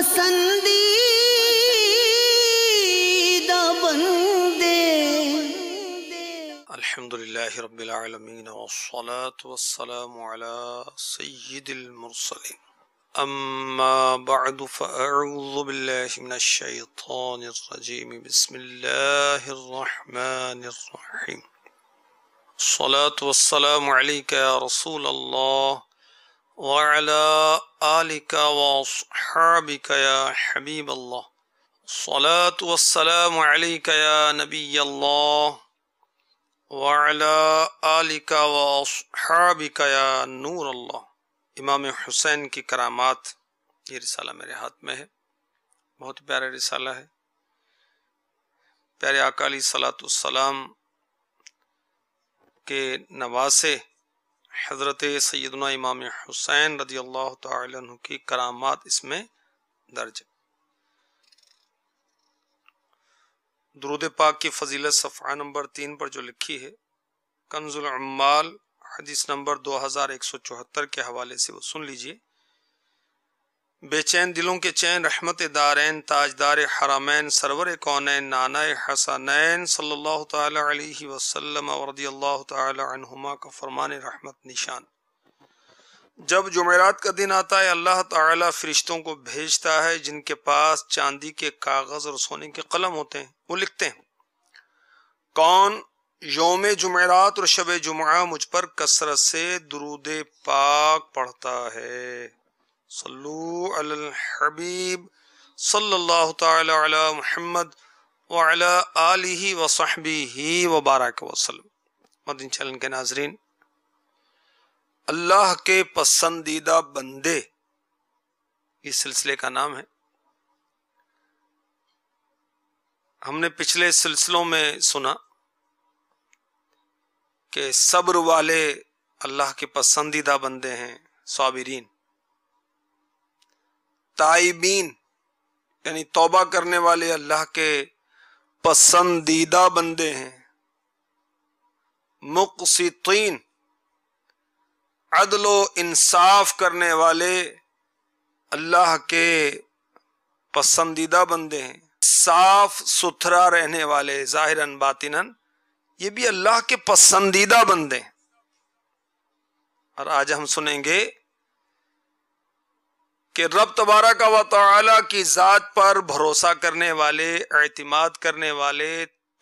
پسندیدہ بندے۔ الحمدللہ رب العالمین والصلاة والسلام علی سید المرسلین، اما بعد فاعوذ باللہ من الشیطان الرجیم، بسم اللہ الرحمن الرحیم، الصلاة والسلام علیک یا رسول اللہ وعلى آلك وأصحابك يا حبيب الله، الصلاة والسلام عليك يا نبي الله وعلى آلك وأصحابك يا نور الله۔ امام حسین کی کرامات، یہ رسالہ میرے ہاتھ میں ہے، بہت پیارا رسالہ ہے۔ پیارے آقا علیہ الصلوۃ والسلام کے نواسے حضرت سیدنا امام حسین رضی اللہ تعالی عنہ کی کرامات اس میں درج ہے۔ درود پاک کی فضیلت صفحہ نمبر 3 پر جو لکھی ہے، کنز العمال حدیث نمبر 2174 کے حوالے سے وہ سن لیجئے۔ بے چین دلوں کے چین رحمت دارین، تاجدار حرمین، سرور کونین، نانا حسنین صلی اللہ تعالی علیہ وسلم ورضی اللہ تعالی عنہما کا فرمان رحمت نشان۔ جب جمعرات کا دن آتا ہے، اللہ تعالی فرشتوں کو بھیجتا ہے جن کے پاس چاندی کے کاغذ اور سونے کے قلم ہوتے ہیں۔ وہ لکھتے ہیں، کون یوم جمعرات اور شب جمعہ مجھ پر کثرت سے درود پاک پڑھتا ہے، صلو علی الحبیب صلی اللہ تعالی علی محمد وعلی آلہ وصحبہ وبارک وسلم۔ مدنی چینل کے ناظرین، اللہ کے پسندیدہ بندے اس سلسلے کا نام ہے۔ ہم نے پچھلے سلسلوں میں سنا کہ صبر والے اللہ کے پسندیدہ بندے ہیں، صابرین، تائبین یعنی توبہ کرنے والے اللہ کے پسندیدہ بندے ہیں، مقسطین عدل و انصاف کرنے والے اللہ کے پسندیدہ بندے ہیں، صاف ستھرا رہنے والے ظاہراً باطناً، یہ بھی اللہ کے پسندیدہ بندے ہیں۔ اور آج ہم سنیں گے کہ رب تبارک و تعالی کی ذات پر بھروسہ کرنے والے، اعتماد کرنے والے،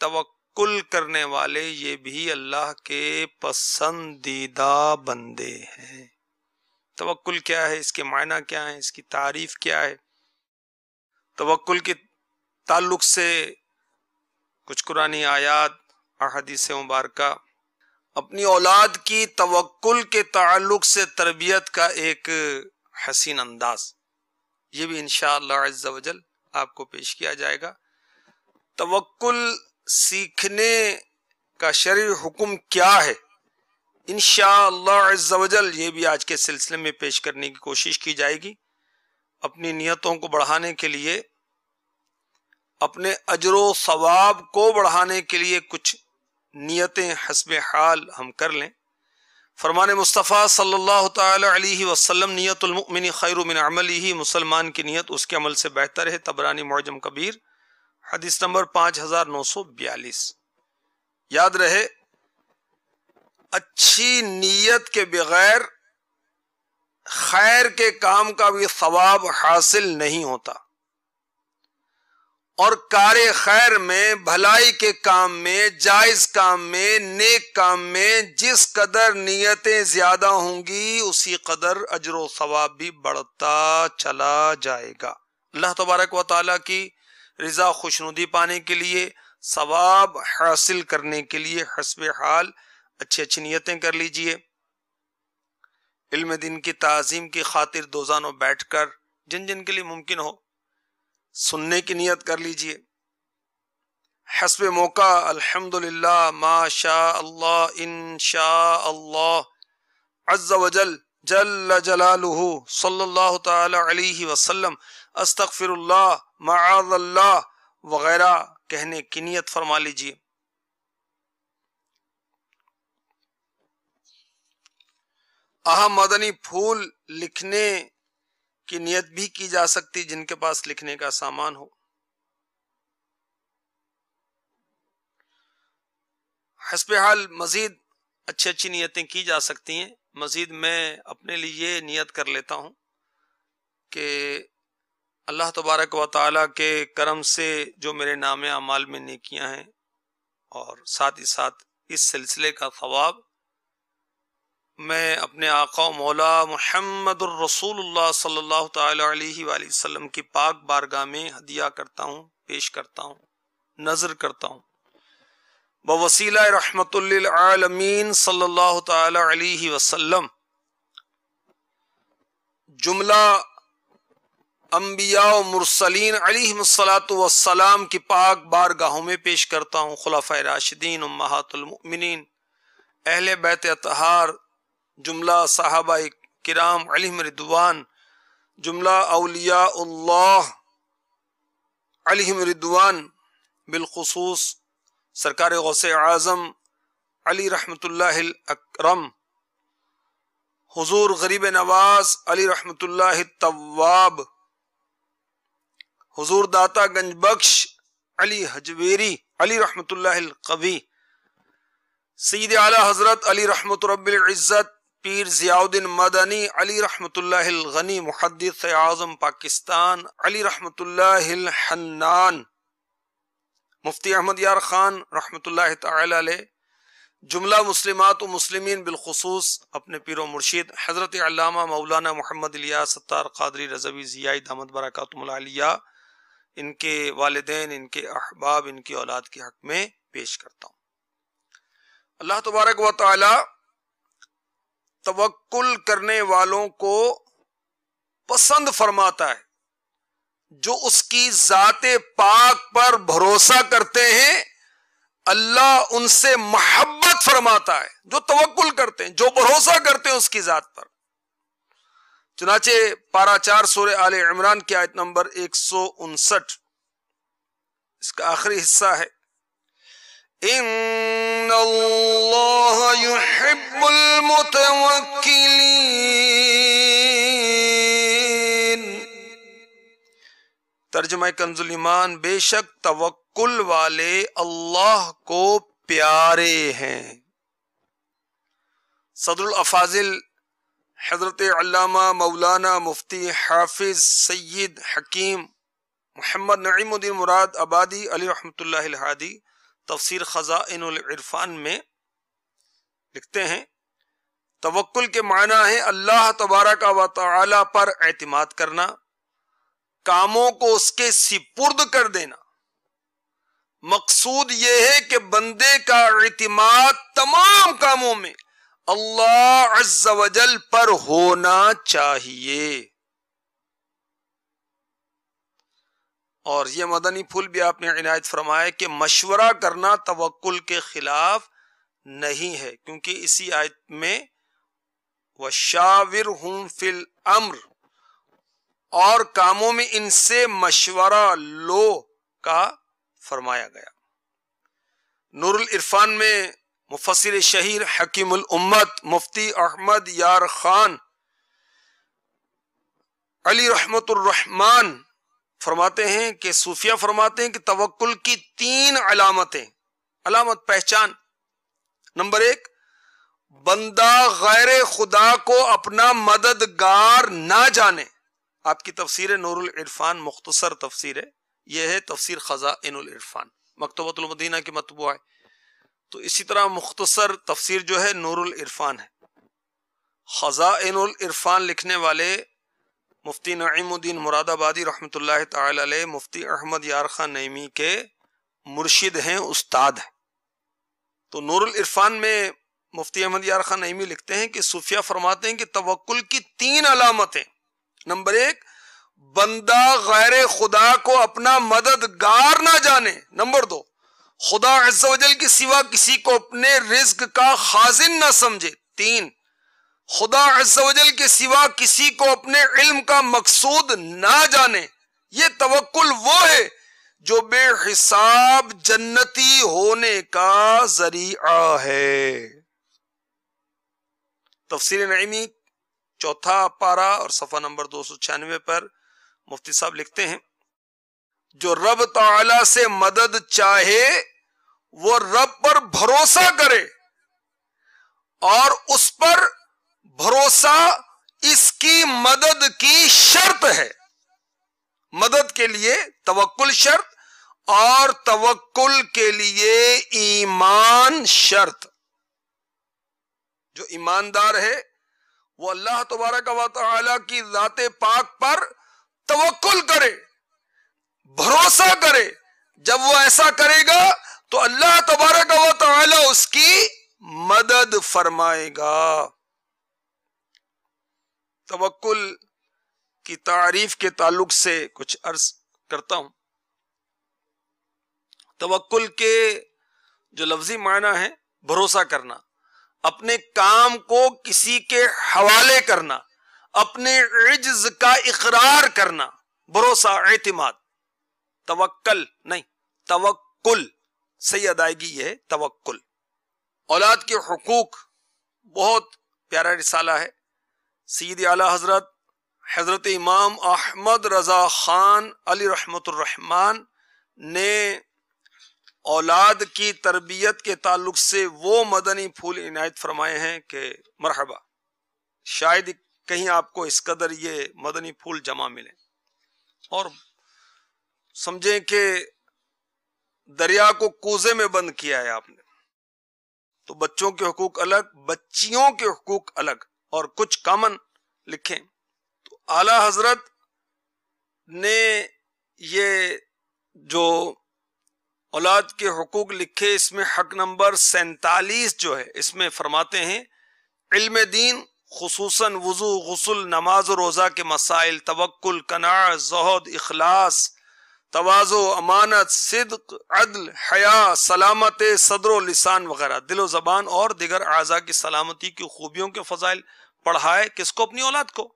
توکل کرنے والے، یہ بھی اللہ کے پسندیدہ بندے ہیں۔ توکل کیا ہے، اس کے معنی کیا ہیں، اس کی تعریف کیا ہے؟ توکل کے تعلق سے کچھ قرآنی آیات، احادیث مبارکہ، اپنی اولاد کی توکل کے تعلق سے تربیت کا ایک حسین انداز، یہ بھی انشاءاللہ عز و جل آپ کو پیش کیا جائے گا۔ توکل سیکھنے کا شرعی حکم کیا ہے، انشاءاللہ عز و جل یہ بھی آج کے سلسلے میں پیش کرنے کی کوشش کی جائے گی۔ اپنی نیتوں کو بڑھانے کے لیے، اپنے اجر و ثواب کو بڑھانے کے لیے کچھ نیتیں حسب حال ہم کر لیں۔ فرمان مصطفیٰ صلی اللہ تعالی علیہ وسلم، نیت المؤمن خیر من عملہ، مسلمان کی نیت اس کے عمل سے بہتر ہے، طبرانی معجم کبیر حدیث نمبر 5942۔ یاد رہے، اچھی نیت کے بغیر خیر کے کام کا بھی ثواب حاصل نہیں ہوتا، اور کار خیر میں، بھلائی کے کام میں، جائز کام میں، نیک کام میں جس قدر نیتیں زیادہ ہوں گی اسی قدر اجر و ثواب بھی بڑھتا چلا جائے گا۔ اللہ تبارک و تعالیٰ کی رضا خوشنودی پانے کے لیے، ثواب حاصل کرنے کے لیے حسب حال اچھی اچھی نیتیں کر لیجئے۔ علم دین کی تعظیم کی خاطر دوزانوں بیٹھ کر جن جن کے لیے ممکن ہو سننے کی نیت کر لیجئے۔ حسب موقع الحمدللہ، ما شاء اللہ، انشاء اللہ عز و جل جل جلالہ، صلی اللہ تعالی علیہ وسلم، استغفر اللہ، معاذ اللہ وغیرہ کہنے کی نیت فرما لیجئے۔ اہم مدنی پھول لکھنے کی نیت بھی کی جا سکتی جن کے پاس لکھنے کا سامان ہو۔ حسب حال مزید اچھی اچھی نیتیں کی جا سکتی ہیں۔ مزید میں اپنے لیے یہ نیت کر لیتا ہوں کہ اللہ تبارک و تعالیٰ کے کرم سے جو میرے نام اعمال میں نیکیاں ہیں اور ساتھ ہی ساتھ اس سلسلے کا ثواب میں اپنے آقا و مولا محمد الرسول اللہ صلی اللہ تعالی علیہ وآلہ وسلم کی پاک بارگاہ میں ہدیہ کرتا ہوں، پیش کرتا ہوں، نظر کرتا ہوں بوسیلہ رحمت للعالمین صلی اللہ تعالی علیہ وسلم جملہ انبیاء و مرسلین علیہم الصلاۃ والسلام کی پاک بارگاہوں میں پیش کرتا ہوں، خلفائے راشدین، امہات المؤمنین، اہل بیت اطہار، جملہ صحابہ کرام علیہم رضوان، جملہ اولیاء اللہ علیہم رضوان، بالخصوص سرکار غوث اعظم علی رحمت اللہ الاکرم، حضور غریب نواز علی رحمت اللہ التواب، حضور داتا گنج بخش علی حجویری علی رحمت اللہ القوی، سید اعلی حضرت علی رحمت رب العزت پیر ضیاء الدین مدنی علی رحمت اللہ الغنی محدث اعظم پاکستان علی رحمت اللہ الحنان، مفتی احمد یار خان رحمت اللہ تعالی علیہ، جملہ مسلمات و مسلمین بالخصوص اپنے پیر و مرشید حضرت علامہ مولانا محمد الیاس ستار قادری رضوی ضیائی دامت برکاتہم العالیہ، ان کے والدین، ان کے احباب، ان کی اولاد کے حق میں پیش کرتا ہوں۔ اللہ تبارک و تعالی توکل کرنے والوں کو پسند فرماتا ہے، جو اس کی ذات پاک پر بھروسہ کرتے ہیں اللہ ان سے محبت فرماتا ہے، جو توکل کرتے ہیں، جو بھروسہ کرتے ہیں اس کی ذات پر۔ چنانچہ پارہ 4 سورہ آل عمران کی آیت نمبر 159، اس کا آخری حصہ ہے ان اللہ یحب المتوکلین، ترجمہ کنز الایمان، بے شک توکل والے اللہ کو پیارے ہیں۔ صدر الافاضل حضرت علامہ مولانا مفتی حافظ سید حکیم محمد نعیم الدین مراد آبادی علی رحمت اللہ الہادی تفسیر خزائن العرفان میں لکھتے ہیں، توکل کے معنی ہے اللہ تبارک و تعالی پر اعتماد کرنا، کاموں کو اس کے سپرد کر دینا۔ مقصود یہ ہے کہ بندے کا اعتماد تمام کاموں میں اللہ عز و جل پر ہونا چاہیے۔ اور یہ مدنی پھول بھی آپ نے عنایت فرمایا کہ مشورہ کرنا توکل کے خلاف نہیں ہے، کیونکہ اسی آیت میں وَشَاوِرْهُمْ فِي الْأَمْرِ، اور کاموں میں ان سے مشورہ لو کا فرمایا گیا۔ نور العرفان میں مفسر شہیر حکیم الامت مفتی احمد یار خان علی رحمت الرحمن فرماتے ہیں کہ صوفیہ فرماتے ہیں کہ توکل کی 3 علامتیں، علامت پہچان۔ نمبر 1، بندہ غیر خدا کو اپنا مددگار نہ جانے۔ آپ کی تفسیر نور العرفان مختصر تفسیر ہے، یہ ہے تفسیر خزائن العرفان، مکتبۃ المدینہ کی مطبوعہ ہے۔ تو اسی طرح مختصر تفسیر جو ہے نور العرفان ہے۔ خزائن العرفان لکھنے والے مفتی نعیم الدین مراد آبادی رحمت اللہ تعالی علیہ مفتی احمد یار خان نعیمی کے مرشد ہیں، استاد ہیں۔ تو نور العرفان میں مفتی احمد یار خان نعیمی لکھتے ہیں کہ صوفیہ فرماتے ہیں کہ توکل کی 3 علامتیں۔ نمبر 1، بندہ غیر خدا کو اپنا مددگار نہ جانے۔ نمبر 2، خدا عز و جل کے سوا کسی کو اپنے رزق کا خازن نہ سمجھے۔ 3، خدا عز و جل کے سوا کسی کو اپنے علم کا مقصود نہ جانے۔ یہ توکل وہ ہے جو بے حساب جنتی ہونے کا ذریعہ ہے۔ تفسیر نعیمی چوتھا پارہ اور صفحہ نمبر 296 پر مفتی صاحب لکھتے ہیں جو رب تعالی سے مدد چاہے وہ رب پر بھروسہ کرے اور اس پر بھروسہ اس کی مدد کی شرط ہے. مدد کے لیے توکل شرط اور توکل کے لیے ایمان شرط. جو ایماندار ہے وہ اللہ تبارک و تعالی کی ذات پاک پر توکل کرے، بھروسہ کرے. جب وہ ایسا کرے گا تو اللہ تبارک و تعالی اس کی مدد فرمائے گا. توکل کی تعریف کے تعلق سے کچھ عرض کرتا ہوں. توکل کے جو لفظی معنی ہے بھروسہ کرنا، اپنے کام کو کسی کے حوالے کرنا، اپنے عجز کا اقرار کرنا، بھروسہ، اعتماد. توکل نہیں، توکل صحیح ادائیگی ہے توکل. اولاد کے حقوق بہت پیارا رسالہ ہے. سید اعلیٰ حضرت امام احمد رضا خان علی رحمت الرحمن نے اولاد کی تربیت کے تعلق سے وہ مدنی پھول عنایت فرمائے ہیں کہ مرحبا. شاید کہیں آپ کو اس قدر یہ مدنی پھول جمع ملے اور سمجھیں کہ دریا کو کوزے میں بند کیا ہے آپ نے. تو بچوں کے حقوق الگ، بچیوں کے حقوق الگ، اور کچھ کامن لکھیں. تو اعلی حضرت نے یہ جو اولاد کے حقوق لکھے، اس میں حق نمبر 47 جو ہے اس میں فرماتے ہیں علم دین خصوصاً وضو، غسل، نماز و روزہ کے مسائل، توکل، قناعت، زہد، اخلاص، تواضع، امانت، صدق، عدل، حیا، سلامت صدر و لسان وغیرہ، دل و زبان اور دیگر اعضاء کی سلامتی کی خوبیوں کے فضائل پڑھائے. کس کو؟ اپنی اولاد کو.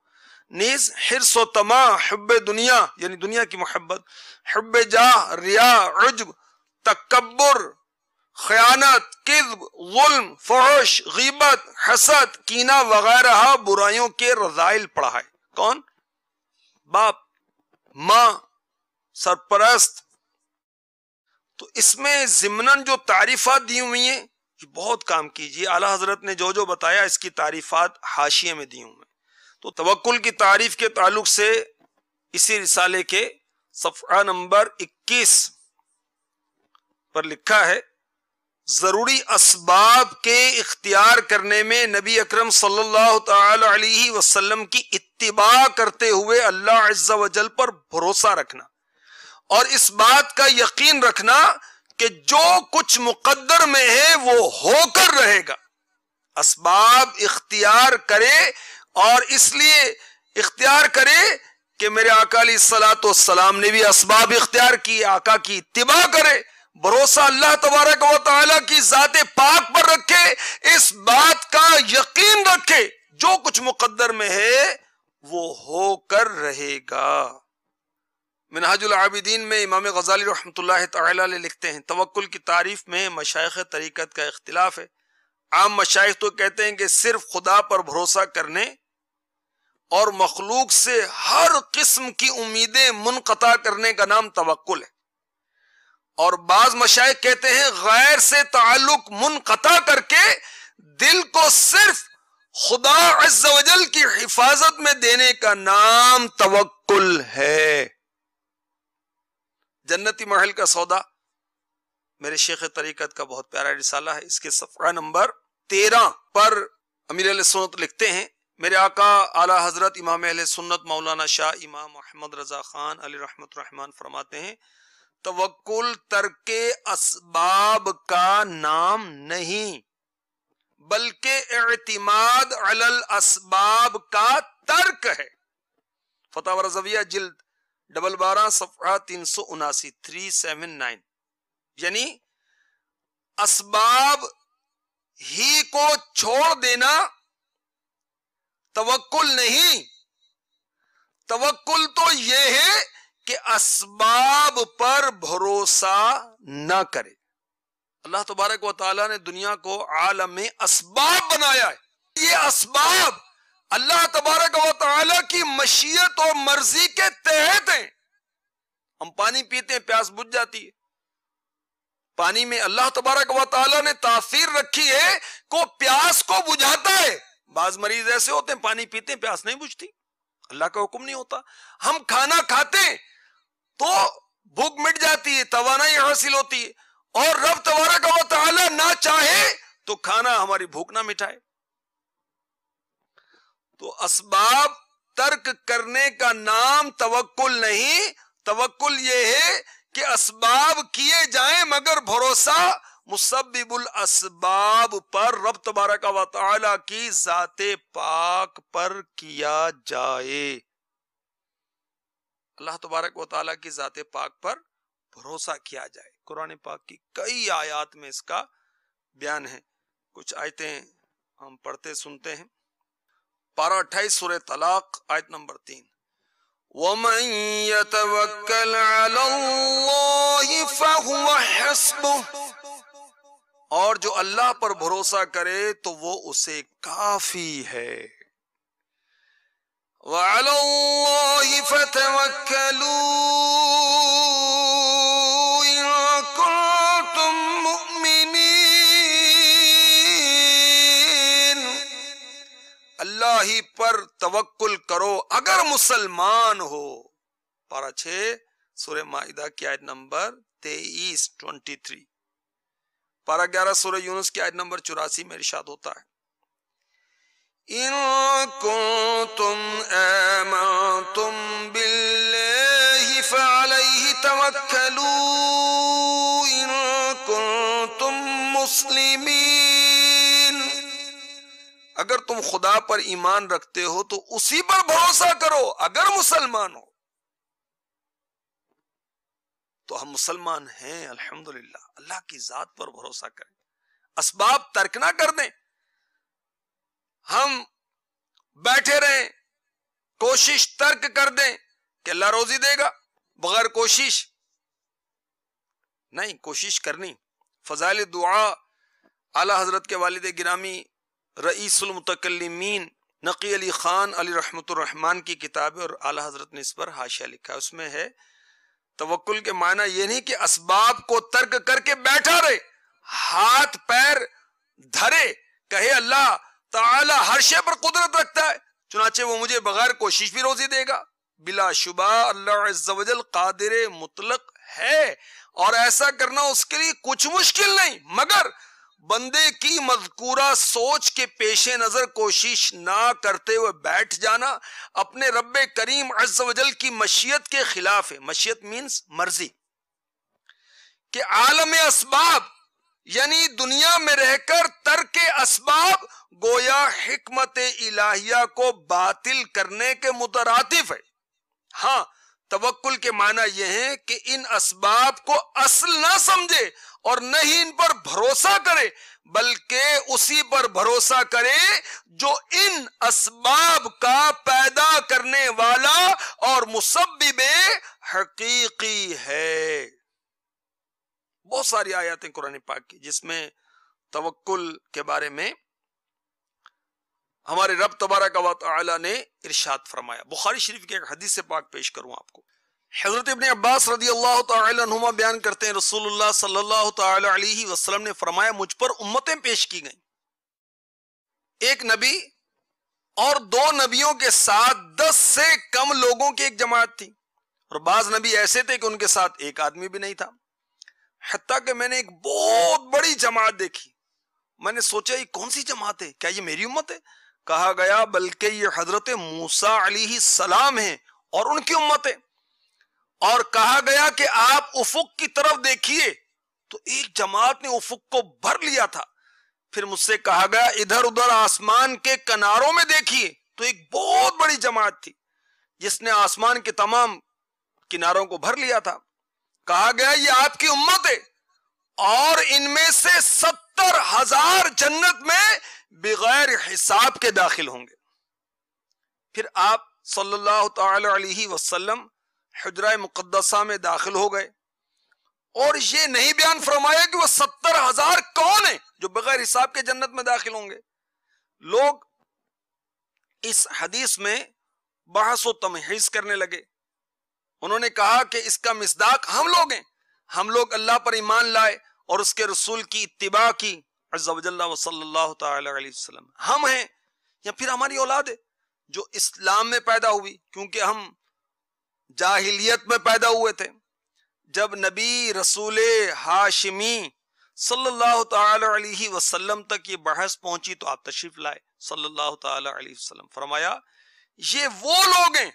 نیز حرص و طمع، حب دنیا یعنی دنیا کی محبت، حب جاہ، ریا، عجب، تکبر، خیانت، کذب، ظلم، فحش، غیبت، حسد، کینہ وغیرہ برائیوں کے رذائل پڑھائے. کون؟ باپ، ماں، سرپرست. تو اس میں ضمناً جو تعریفات دی ہوئی ہیں یہ بہت کام کیجیے. اعلیٰ حضرت نے جو جو بتایا اس کی تعریفات حاشیے میں دی ہوں میں. تو توکل کی تعریف کے تعلق سے اسی رسالے کے صفحہ نمبر 21 پر لکھا ہے ضروری اسباب کے اختیار کرنے میں نبی اکرم صلی اللہ تعالی علیہ وسلم کی اتباع کرتے ہوئے اللہ عز و جل پر بھروسہ رکھنا اور اس بات کا یقین رکھنا کہ جو کچھ مقدر میں ہے وہ ہو کر رہے گا. اسباب اختیار کرے اور اس لیے اختیار کرے کہ میرے آقا علیہ الصلوۃ والسلام نے بھی اسباب اختیار کی، آقا کی اتباع کرے، بھروسہ اللہ تبارک و تعالی کی ذات پاک پر رکھے، اس بات کا یقین رکھے جو کچھ مقدر میں ہے وہ ہو کر رہے گا. منہاج العابدین میں امام غزالی رحمۃ اللہ تعالی علیہ لکھتے ہیں توکل کی تعریف میں مشائخ طریقت کا اختلاف ہے. عام مشائخ تو کہتے ہیں کہ صرف خدا پر بھروسہ کرنے اور مخلوق سے ہر قسم کی امیدیں منقطع کرنے کا نام توکل ہے، اور بعض مشائخ کہتے ہیں غیر سے تعلق منقطع کر کے دل کو صرف خدا عز و جل کی حفاظت میں دینے کا نام توکل ہے. جنتی محل کا سودا میرے شیخ طریقت کا بہت پیارا رسالہ ہے. اس کے صفحہ نمبر 13 پر امیر اہل سنت لکھتے ہیں میرے آقا اعلی حضرت امام اہل سنت مولانا شاہ امام محمد رضا خان علی رحمت الرحمن فرماتے ہیں توکل ترک اسباب کا نام نہیں بلکہ اعتماد علی الاسباب کا ترک ہے. فتاوی رضویہ جلد 12 صفحہ 379 379. یعنی اسباب ہی کو چھوڑ دینا توکل نہیں. توکل تو یہ ہے کہ اسباب پر بھروسہ نہ کرے. اللہ تبارک و تعالیٰ نے دنیا کو عالم اسباب بنایا ہے. یہ اسباب اللہ تبارک و تعالی کی مشیت اور مرضی کے تحت ہیں. ہم پانی پیتے ہیں پیاس بجھ جاتی ہے. پانی میں اللہ تبارک و تعالی نے تاثیر رکھی ہے کو پیاس کو بجھاتا ہے. بعض مریض ایسے ہوتے ہیں پانی پیتے ہیں پیاس نہیں بجھتی، اللہ کا حکم نہیں ہوتا. ہم کھانا کھاتے ہیں تو بھوک مٹ جاتی ہے، توانائی حاصل ہوتی ہے، اور رب تبارک و تعالی نہ چاہے تو کھانا ہماری بھوک نہ مٹائے. تو اسباب ترک کرنے کا نام توکل نہیں. توکل یہ ہے کہ اسباب کیے جائیں مگر بھروسہ مسبب الاسباب پر رب تبارک و تعالی کی ذات پاک پر کیا جائے. اللہ تبارک و تعالی کی ذات پاک پر بھروسہ کیا جائے. قرآن پاک کی کئی آیات میں اس کا بیان ہے. کچھ آیتیں ہم پڑھتے سنتے ہیں. پارہ 28 سورہ طلاق آیت نمبر 3. وَمَن يَتَوَكَّلْ عَلَى اللَّهِ فَهُوَ حَسْبُهُ، اور جو اللہ پر بھروسہ کرے تو وہ اسے کافی ہے. وَعَلَى اللَّهِ فَتَوَكَّلُوا إِن كُنتُم مُّؤْمِنِينَ، اللہ ہی پر توکل کرو اگر مسلمان ہو. پارہ 6 سورہ مائدہ کی آیت نمبر 23. پارہ 11 سورہ یونس کی آیت نمبر 84 میں ارشاد ہوتا ہے ان کنتم آمنتم باللہ فعلیہ توکلوا ان کنتم مسلمین، اگر تم خدا پر ایمان رکھتے ہو تو اسی پر بھروسہ کرو اگر مسلمان ہو. تو ہم مسلمان ہیں الحمدللہ. اللہ کی ذات پر بھروسہ کریں، اسباب ترک نہ کر دیں. ہم بیٹھے رہیں کوشش ترک کر دیں کہ اللہ روزی دے گا بغیر کوشش نہیں، کوشش کرنی. فضائل دعا اعلی حضرت کے والد گرامی رئیس المتکلمین نقی علی خان علی رحمت الرحمان کی کتاب ہے، اور اعلی حضرت نے اس پر حاشیہ لکھا ہے. اس میں ہے توکل کے معنی یہ نہیں کہ اسباب کو ترک کر کے بیٹھا رہے، ہاتھ پیر دھرے کہے اللہ تعالی ہر شے پر قدرت رکھتا ہے چنانچہ وہ مجھے بغیر کوشش بھی روزی دے گا. بلا شبہ اللہ عز و جل قادر مطلق ہے، اور ایسا کرنا اس کے لیے کچھ مشکل نہیں، مگر بندے کی مذکورہ سوچ کے پیش نظر کوشش نہ کرتے ہوئے بیٹھ جانا اپنے رب کریم عز و جل کی مشیت کے خلاف ہے. مشیت مینز مرضی، کہ عالم اسباب یعنی دنیا میں رہ کر ترک اسباب گویا حکمت الہیہ کو باطل کرنے کے مترادف ہے. ہاں، توکل کے معنی یہ ہے کہ ان اسباب کو اصل نہ سمجھے اور نہ ہی ان پر بھروسہ کرے، بلکہ اسی پر بھروسہ کرے جو ان اسباب کا پیدا کرنے والا اور مسبب حقیقی ہے. بہت ساری آیات ہیں قرآن پاک کی جس میں توکل کے بارے میں ہمارے رب تبارک و تعالی نے ارشاد فرمایا. بخاری شریف کی ایک حدیث پاک پیش کروں آپ کو. حضرت ابن عباس رضی اللہ تعالی عنہما بیان کرتے ہیں رسول اللہ صلی اللہ تعالی علیہ وسلم نے فرمایا مجھ پر امتیں پیش کی گئیں، ایک نبی اور 2 نبیوں کے ساتھ 10 سے کم لوگوں کی ایک جماعت تھی، اور بعض نبی ایسے تھے کہ ان کے ساتھ ایک آدمی بھی نہیں تھا. حتیٰ کہ میں نے ایک بہت بڑی جماعت دیکھی. میں نے سوچا یہ کون سی جماعت ہے، کیا یہ میری امت ہے؟ کہا گیا بلکہ یہ حضرت موسیٰ علیہ السلام ہیں اور ان کی امت ہے. اور کہا گیا کہ آپ افق کی طرف دیکھیے تو ایک جماعت نے افق کو بھر لیا تھا. پھر مجھ سے کہا گیا ادھر ادھر آسمان کے کناروں میں دیکھیے تو ایک بہت بڑی جماعت تھی جس نے آسمان کے تمام کناروں کو بھر لیا تھا. کہا گیا یہ آپ کی امت ہے اور ان میں سے 70,000 جنت میں بغیر حساب کے داخل ہوں گے. پھر آپ صلی اللہ تعالی علیہ وسلم حجرہ مقدسہ میں داخل ہو گئے اور یہ نہیں بیان فرمایا کہ وہ 70,000 کون ہیں جو بغیر حساب کے جنت میں داخل ہوں گے. لوگ اس حدیث میں بحث و تمحیص کرنے لگے. انہوں نے کہا کہ اس کا مصداق ہم لوگ ہیں. ہم لوگ اللہ پر ایمان لائے اور اس کے رسول کی اتباع کی عز و جل و صلی اللہ تعالی علیہ وسلم. ہم ہیں یا پھر ہماری اولاد ہے جو اسلام میں پیدا ہوئی، کیونکہ ہم جاہلیت میں پیدا ہوئے تھے. جب نبی رسول ہاشمی صلی اللہ تعالی علیہ وسلم تک یہ بحث پہنچی تو آپ تشریف لائے صلی اللہ تعالی علیہ وسلم. فرمایا یہ وہ لوگ ہیں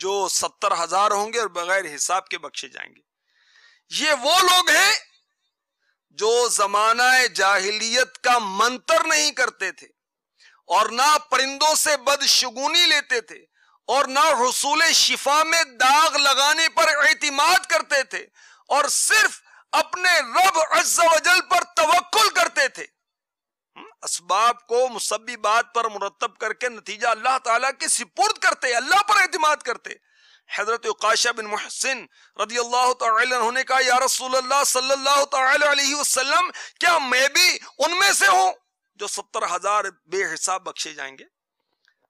جو 70,000 ہوں گے اور بغیر حساب کے بخشے جائیں گے. یہ وہ لوگ ہیں جو زمانہ جاہلیت کا منتر نہیں کرتے تھے اور نہ پرندوں سے بدشگونی لیتے تھے اور نہ حصول شفا میں داغ لگانے پر اعتماد کرتے تھے اور صرف اپنے رب عز و جل پر توکل کرتے تھے. اسباب کو مسببات پر مرتب کر کے نتیجہ اللہ تعالیٰ کے سپرد کرتے، اللہ پر اعتماد کرتے. حضرت عکاشہ بن محسن رضی اللہ تعالی عنہ نے کہا یا رسول اللہ صلی اللہ تعالی علیہ وسلم کیا میں بھی ان میں سے ہوں جو 70,000 بے حساب بخشے جائیں گے؟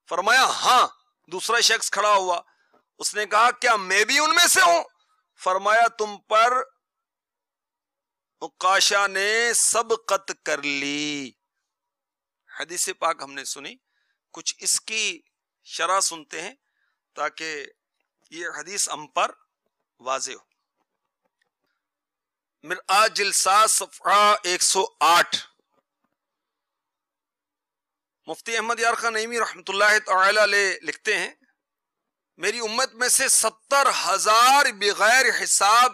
فرمایا ہاں. دوسرا شخص کھڑا ہوا، اس نے کہا کیا میں بھی ان میں سے ہوں؟ فرمایا تم پر عکاشہ نے سبقت کر لی. حدیث پاک ہم نے سنی، کچھ اس کی شرح سنتے ہیں تاکہ یہ حدیث ہم پر واضح ہو. مرآت جلسات صفحہ 108. مفتی احمد یار خان نعیمی رحمۃ اللہ تعالی علیہ لکھتے ہیں میری امت میں سے 70,000 بغیر حساب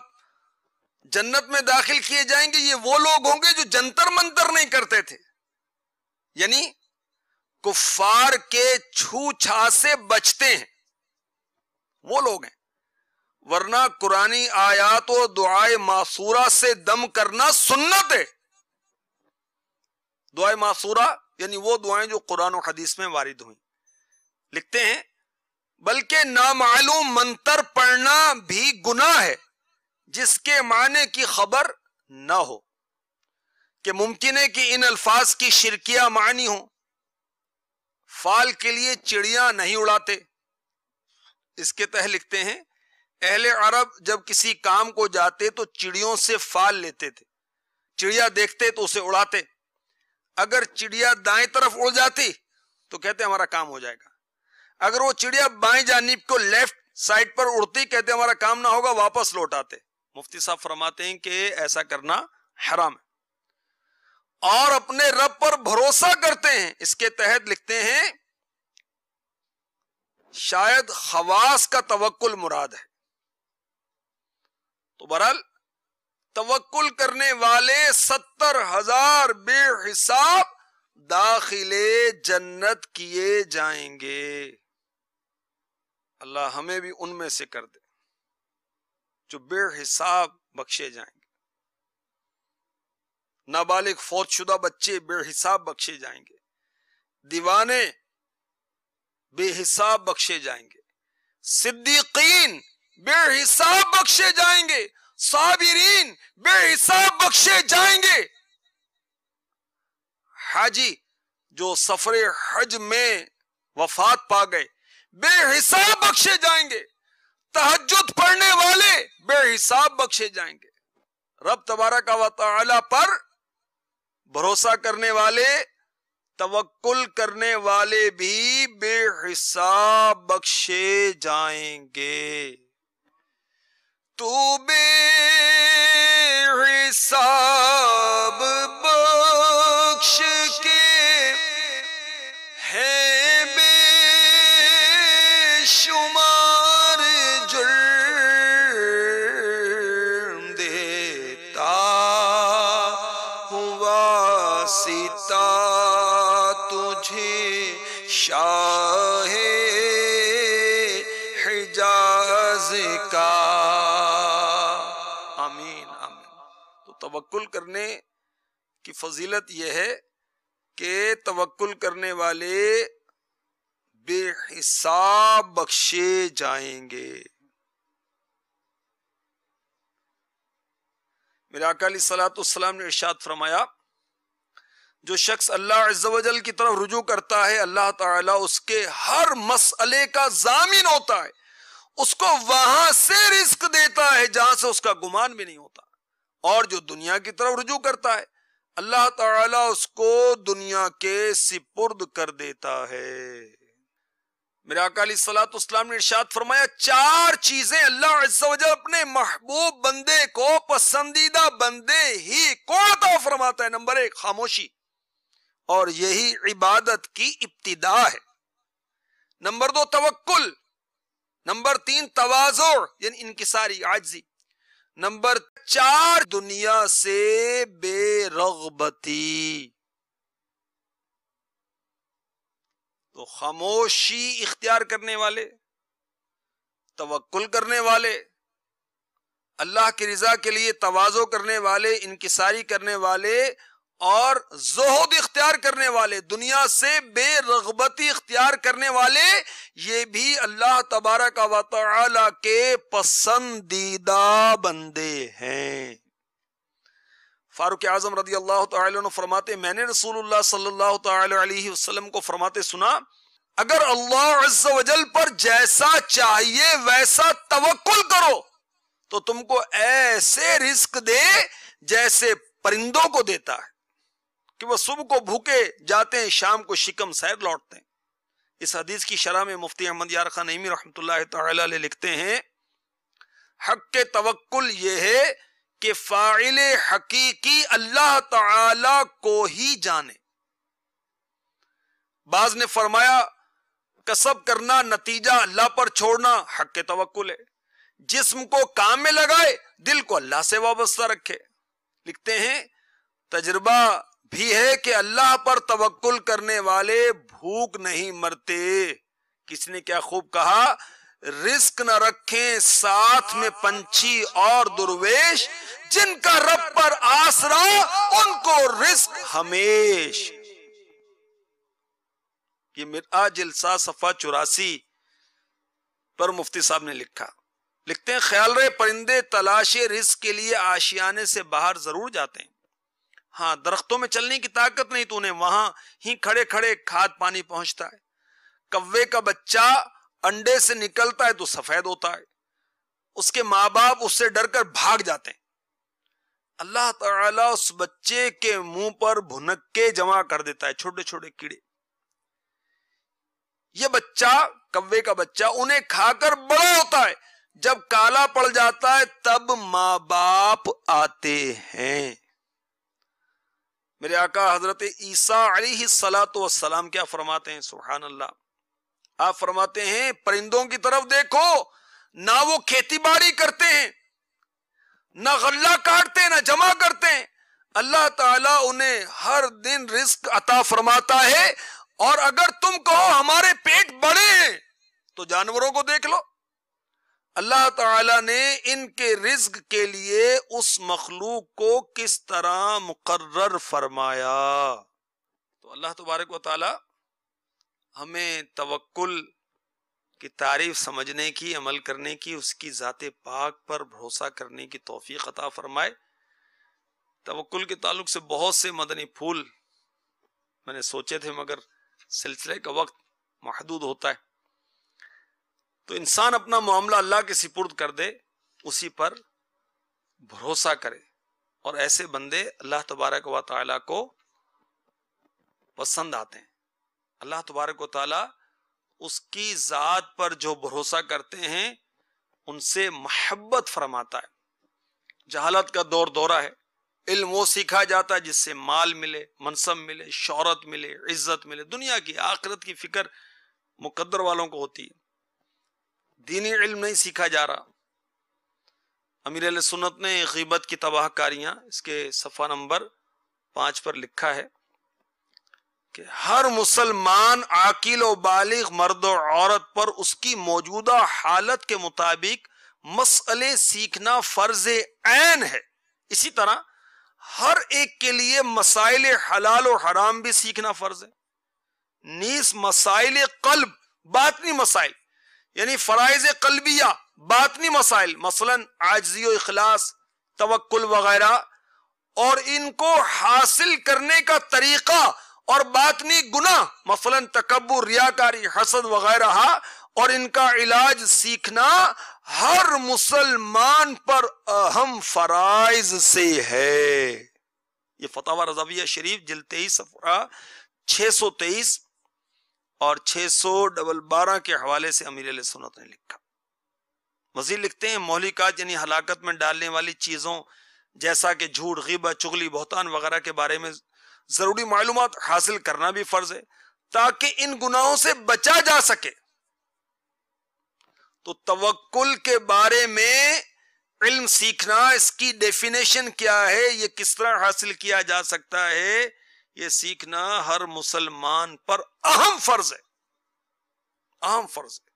جنت میں داخل کیے جائیں گے. یہ وہ لوگ ہوں گے جو جنتر منتر نہیں کرتے تھے، یعنی کفار کے چھو چھا سے بچتے ہیں، وہ لوگ ہیں. ورنہ قرآنی آیات و دعائے معصورہ سے دم کرنا سنت ہے. دعائے معصورہ یعنی وہ دعائیں جو قرآن و حدیث میں وارد ہوئیں. لکھتے ہیں بلکہ نامعلوم منتر پڑھنا بھی گناہ ہے جس کے معنی کی خبر نہ ہو، کہ ممکن ہے کہ ان الفاظ کی شرکیہ معنی ہوں. فال کے لیے چڑیاں نہیں اڑاتے. اس کے تحت لکھتے ہیں اہل عرب جب کسی کام کو جاتے تو چڑیوں سے فال لیتے تھے. چڑیا دیکھتے تو اسے اڑاتے. اگر چڑیا دائیں طرف اڑ جاتی تو کہتے ہمارا کام ہو جائے گا. اگر وہ چڑیا بائیں جانب کو لیفٹ سائڈ پر اڑتی کہتے ہمارا کام نہ ہوگا، واپس لوٹ آتے. مفتی صاحب فرماتے ہیں کہ ایسا کرنا حرام ہے اور اپنے رب پر بھروسہ کرتے ہیں. اس کے تحت لکھتے ہیں شاید خواص کا توکل مراد ہے. تو بہرحال توکل کرنے والے 70,000 بے حساب داخلے جنت کیے جائیں گے. اللہ ہمیں بھی ان میں سے کر دے جو بے حساب بخشے جائیں گے. نابالغ فوت شدہ بچے بے حساب بخشے جائیں گے. دیوانے بے حساب بخشے جائیں گے. صدیقین بے حساب بخشے جائیں گے. صابرین بے حساب بخشے جائیں گے. حاجی جو سفر حج میں وفات پا گئے بے حساب بخشے جائیں گے. تہجد پڑھنے والے بے حساب بخشے جائیں گے. رب تبارک و تعالی پر بھروسہ کرنے والے، توکل کرنے والے بھی بے حساب بخشے جائیں گے. تو بے حساب بخش کے ہے بے شمار جرم دیتا ہوا سیتا تجھے شاہ حجاز کا. آمین آمین. تو توکل کرنے کی فضیلت یہ ہے کہ توکل کرنے والے بے حساب بخشے جائیں گے. میرے آقا علیہ الصلوۃ والسلام نے ارشاد فرمایا جو شخص اللہ عز و جل کی طرف رجوع کرتا ہے اللہ تعالیٰ اس کے ہر مسئلے کا ضامن ہوتا ہے، اس کو وہاں سے رزق دیتا ہے جہاں سے اس کا گمان بھی نہیں ہوتا. اور جو دنیا کی طرف رجوع کرتا ہے اللہ تعالیٰ اس کو دنیا کے سپرد کر دیتا ہے. میرے آقا علیہ الصلوۃ والسلام نے ارشاد فرمایا 4 چیزیں اللہ عز و جل اپنے محبوب بندے کو، پسندیدہ بندے ہی کو عطا فرماتا ہے. نمبر 1 خاموشی، اور یہی عبادت کی ابتدا ہے. نمبر 2 توکل. نمبر 3 تواضع یعنی انکساری عاجزی. نمبر 4 دنیا سے بے رغبتی. تو خاموشی اختیار کرنے والے، توکل کرنے والے، اللہ کی رضا کے لیے تواضع کرنے والے، انکساری کرنے والے اور زہد اختیار کرنے والے، دنیا سے بے رغبتی اختیار کرنے والے، یہ بھی اللہ تبارک و تعالی کے پسندیدہ بندے ہیں. فاروق اعظم رضی اللہ تعالی عنہ فرماتے میں نے رسول اللہ صلی اللہ تعالی علیہ وسلم کو فرماتے سنا، اگر اللہ عز و جل پر جیسا چاہیے ویسا توکل کرو تو تم کو ایسے رزق دے جیسے پرندوں کو دیتا ہے کہ وہ صبح کو بھوکے جاتے ہیں شام کو شکم سیر لوٹتے ہیں. اس حدیث کی شرح میں مفتی احمد یار خان نعیمی رحمۃ اللہ تعالی علیہ لکھتے ہیں حق کے توکل یہ ہے کہ فاعل حقیقی اللہ تعالی کو ہی جانے. بعض نے فرمایا کسب کرنا نتیجہ اللہ پر چھوڑنا حق کے توکل ہے. جسم کو کام میں لگائے دل کو اللہ سے وابستہ رکھے. لکھتے ہیں تجربہ بھی ہے کہ اللہ پر توکل کرنے والے بھوک نہیں مرتے. کسی نے کیا خوب کہا، رزق نہ رکھیں ساتھ میں پنچھی اور درویش، جن کا رب پر آسرا ان کو رزق ہمیش. یہ مرآ جلسہ صفحہ 84 پر مفتی صاحب نے لکھا. لکھتے ہیں خیال رہے پرندے تلاش رزق کے لیے آشیانے سے باہر ضرور جاتے ہیں. ہاں درختوں میں چلنے کی طاقت نہیں تو انہیں وہاں ہی کھڑے کھڑے کھاد پانی پہنچتا ہے. کوے کا بچہ انڈے سے نکلتا ہے تو سفید ہوتا ہے، اس کے ماں باپ اس سے ڈر کر بھاگ جاتے ہیں. اللہ تعالیٰ اس بچے کے منہ پر بھنکے جمع کر دیتا ہے، چھوٹے چھوٹے کیڑے. یہ بچہ کوے کا بچہ انہیں کھا کر بڑا ہوتا ہے. جب کالا پڑ جاتا ہے تب ماں باپ آتے ہیں. میرے آقا حضرت عیسیٰ علیہ الصلاۃ والسلام کیا فرماتے ہیں، سبحان اللہ. آپ فرماتے ہیں پرندوں کی طرف دیکھو، نہ وہ کھیتی باڑی کرتے ہیں، نہ غلہ کاٹتے ہیں، نہ جمع کرتے ہیں. اللہ تعالیٰ انہیں ہر دن رزق عطا فرماتا ہے. اور اگر تم کہو ہمارے پیٹ بڑے ہیں تو جانوروں کو دیکھ لو، اللہ تعالیٰ نے ان کے رزق کے لیے اس مخلوق کو کس طرح مقرر فرمایا. تو اللہ تبارک و تعالی ہمیں توکل کی تعریف سمجھنے کی، عمل کرنے کی، اس کی ذات پاک پر بھروسہ کرنے کی توفیق عطا فرمائے. توکل کے تعلق سے بہت سے مدنی پھول میں نے سوچے تھے مگر سلسلے کا وقت محدود ہوتا ہے. تو انسان اپنا معاملہ اللہ کے سپرد کر دے، اسی پر بھروسہ کرے، اور ایسے بندے اللہ تبارک و تعالیٰ کو پسند آتے ہیں. اللہ تبارک و تعالیٰ اس کی ذات پر جو بھروسہ کرتے ہیں ان سے محبت فرماتا ہے. جہالت کا دورہ ہے، علم وہ سیکھا جاتا ہے جس سے مال ملے، منصب ملے، شہرت ملے، عزت ملے. دنیا کی آخرت کی فکر مقدر والوں کو ہوتی ہے، دینی علم نہیں سیکھا جا رہا. امیر اہل سنت نے غیبت کی تباہ کاریاں اس کے صفحہ نمبر 5 پر لکھا ہے کہ ہر مسلمان عاقل و بالغ مرد و عورت پر اس کی موجودہ حالت کے مطابق مسئلے سیکھنا فرض عین ہے. اسی طرح ہر ایک کے لیے مسائل حلال و حرام بھی سیکھنا فرض ہے. نیز مسائل قلب، باطنی مسائل یعنی فرائض قلبیہ، باطنی مسائل مثلا عاجزی و اخلاص، توکل وغیرہ، اور ان کو حاصل کرنے کا طریقہ اور باطنی گناہ مثلاً تکبر، ریاکاری، حسد وغیرہ، اور ان کا علاج سیکھنا ہر مسلمان پر اہم فرائض سے ہے۔ یہ فتاوی رضویہ شریف جلد 23 صفحہ 623 اور 612 کے حوالے سے امیر اہل سنت نے لکھا۔ مزید لکھتے ہیں مہلکات یعنی ہلاکت میں ڈالنے والی چیزوں جیسا کہ جھوٹ، غیبت، چغلی، بہتان وغیرہ کے بارے میں ضروری معلومات حاصل کرنا بھی فرض ہے تاکہ ان گناہوں سے بچا جا سکے۔ تو توکل کے بارے میں علم سیکھنا، اس کی ڈیفینیشن کیا ہے، یہ کس طرح حاصل کیا جا سکتا ہے، یہ سیکھنا ہر مسلمان پر اہم فرض ہے، اہم فرض ہے۔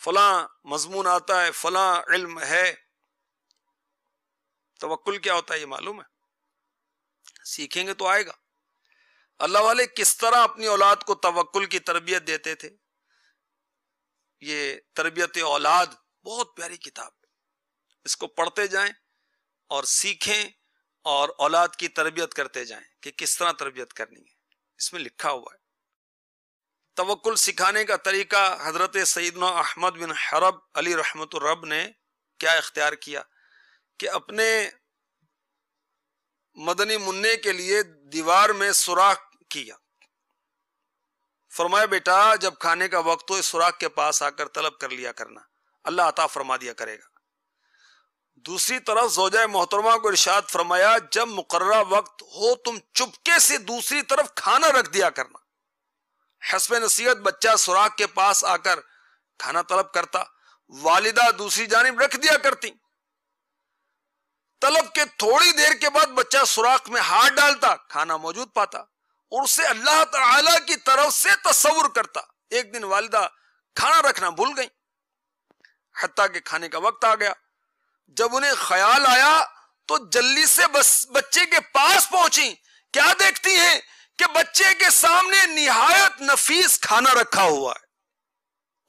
فلاں مضمون آتا ہے، فلاں علم ہے، توکل کیا ہوتا ہے یہ معلوم ہے، سیکھیں گے تو آئے گا۔ اللہ والے کس طرح اپنی اولاد کو توکل کی تربیت دیتے تھے، یہ تربیت اولاد بہت پیاری کتاب ہے، اس کو پڑھتے جائیں اور سیکھیں اور اولاد کی تربیت کرتے جائیں کہ کس طرح تربیت کرنی ہے، اس میں لکھا ہوا ہے۔ توکل سکھانے کا طریقہ حضرت سیدنا احمد بن حرب علی رحمت الرب نے کیا اختیار کیا کہ اپنے مدنی منع کے لیے دیوار میں سوراخ کیا، فرمایا بیٹا جب کھانے کا وقت ہو اس سوراخ کے پاس آ کر طلب کر لیا کرنا، اللہ عطا فرما دیا کرے گا۔ دوسری طرف زوجہ محترمہ کو ارشاد فرمایا جب مقررہ وقت ہو تم چپکے سے دوسری طرف کھانا رکھ دیا کرنا۔ حسب نصیحت بچہ سوراخ کے پاس آ کر کھانا طلب کرتا، والدہ دوسری جانب رکھ دیا کرتی، طلب کے تھوڑی دیر کے بعد بچہ سوراخ میں ہاتھ ڈالتا، کھانا موجود پاتا اور اسے اللہ تعالی کی طرف سے تصور کرتا۔ ایک دن والدہ کھانا رکھنا بھول گئی، حتیٰ کہ کھانے کا وقت آ گیا۔ جب انہیں خیال آیا تو جلدی سے بچے کے پاس پہنچی، کیا دیکھتی ہیں کہ بچے کے سامنے نہایت نفیس کھانا رکھا ہوا ہے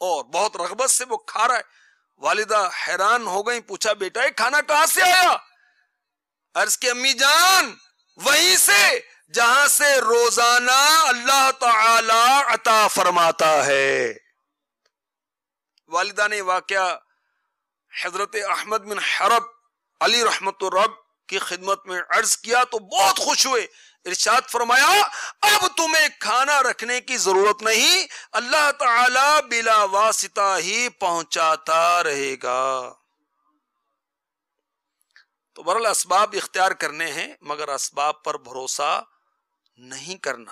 اور بہت رغبت سے وہ کھا رہا ہے۔ والدہ حیران ہو گئی، پوچھا بیٹا یہ کھانا کہاں سے آیا؟ عرض کی امی جان وہیں سے جہاں سے روزانہ اللہ تعالی عطا فرماتا ہے۔ والدہ نے واقعہ حضرت احمد بن حرب علی رحمت الرب کی خدمت میں عرض کیا تو بہت خوش ہوئے، ارشاد فرمایا اب تمہیں کھانا رکھنے کی ضرورت نہیں، اللہ تعالی بلا واسطہ ہی پہنچاتا رہے گا۔ تو بہرحال اسباب اختیار کرنے ہیں مگر اسباب پر بھروسہ نہیں کرنا،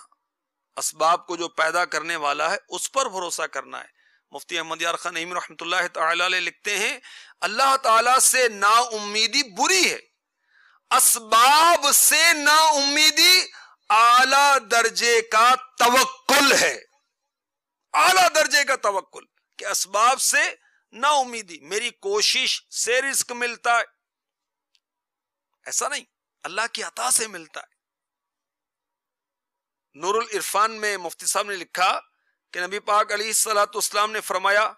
اسباب کو جو پیدا کرنے والا ہے اس پر بھروسہ کرنا ہے۔ مفتی احمد یار خان نعیمی رحمۃ اللہ تعالی علیہ لکھتے ہیں اللہ تعالی سے نا امیدی بری ہے، اسباب سے نا امیدی اعلی درجے کا توکل ہے، اعلی درجے کا توکل کہ اسباب سے نا امیدی، میری کوشش سے رزق ملتا ہے، ایسا نہیں، اللہ کی عطا سے ملتا ہے۔ نور العرفان میں مفتی صاحب نے لکھا کہ نبی پاک علیہ الصلوۃ والسلام نے فرمایا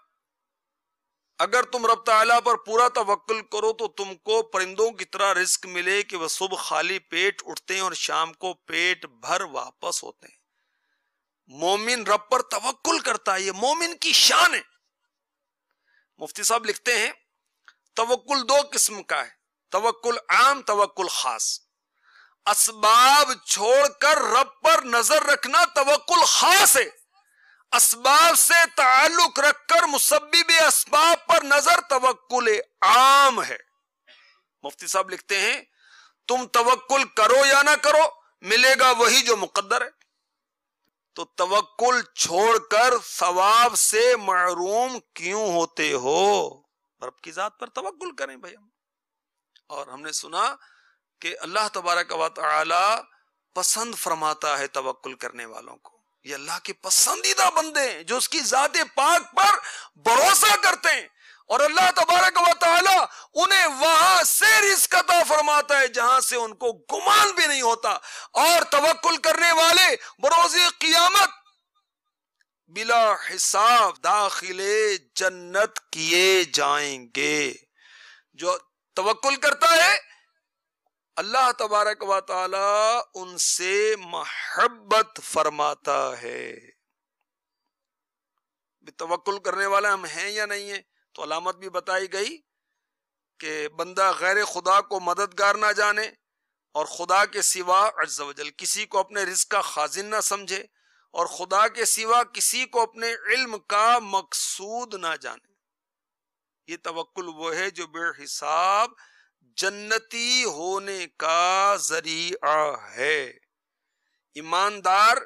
اگر تم رب تعالیٰ پر پورا توکل کرو تو تم کو پرندوں کی طرح رزق ملے کہ وہ صبح خالی پیٹ اٹھتے ہیں اور شام کو پیٹ بھر واپس ہوتے ہیں۔ مومن رب پر توکل کرتا ہے، یہ مومن کی شان ہے۔ مفتی صاحب لکھتے ہیں توکل دو قسم کا ہے، توکل عام، توکل خاص۔ اسباب چھوڑ کر رب پر نظر رکھنا توکل خاص ہے، اسباب سے تعلق رکھ کر مسبب اسباب پر نظر توکل عام ہے۔ مفتی صاحب لکھتے ہیں تم توکل کرو یا نہ کرو ملے گا وہی جو مقدر ہے، تو توکل چھوڑ کر ثواب سے محروم کیوں ہوتے ہو؟ رب کی ذات پر توکل کریں بھائی۔ اور ہم نے سنا کہ اللہ تبارک و تعالی پسند فرماتا ہے توکل کرنے والوں کو، یہ اللہ کے پسندیدہ بندے ہیں جو اس کی ذات پاک پر بھروسہ کرتے ہیں، اور اللہ تبارک و تعالی انہیں وہاں سے رزق عطا فرماتا ہے جہاں سے ان کو گمان بھی نہیں ہوتا، اور توکل کرنے والے بروز قیامت بلا حساب داخل جنت کیے جائیں گے۔ جو توکل کرتا ہے اللہ تبارک و تعالی ان سے محبت فرماتا ہے۔ توکل کرنے والا ہم ہیں یا نہیں ہیں؟ تو علامت بھی بتائی گئی کہ بندہ غیر خدا کو مددگار نہ جانے اور خدا کے سوا عز و جل کسی کو اپنے رزق کا خازن نہ سمجھے، اور خدا کے سوا کسی کو اپنے علم کا مقصود نہ جانے۔ یہ توکل وہ ہے جو بے حساب جنتی ہونے کا ذریعہ ہے۔ ایماندار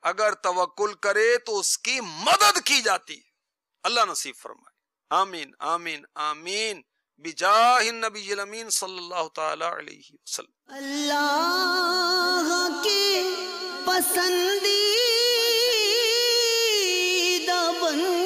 اگر توکل کرے تو اس کی مدد کی جاتی ہے۔ اللہ نصیب فرمائے، آمین آمین آمین، بجاہ النبی الامین صلی اللہ تعالی علیہ وسلم۔ اللہ کے پسندیدہ بندے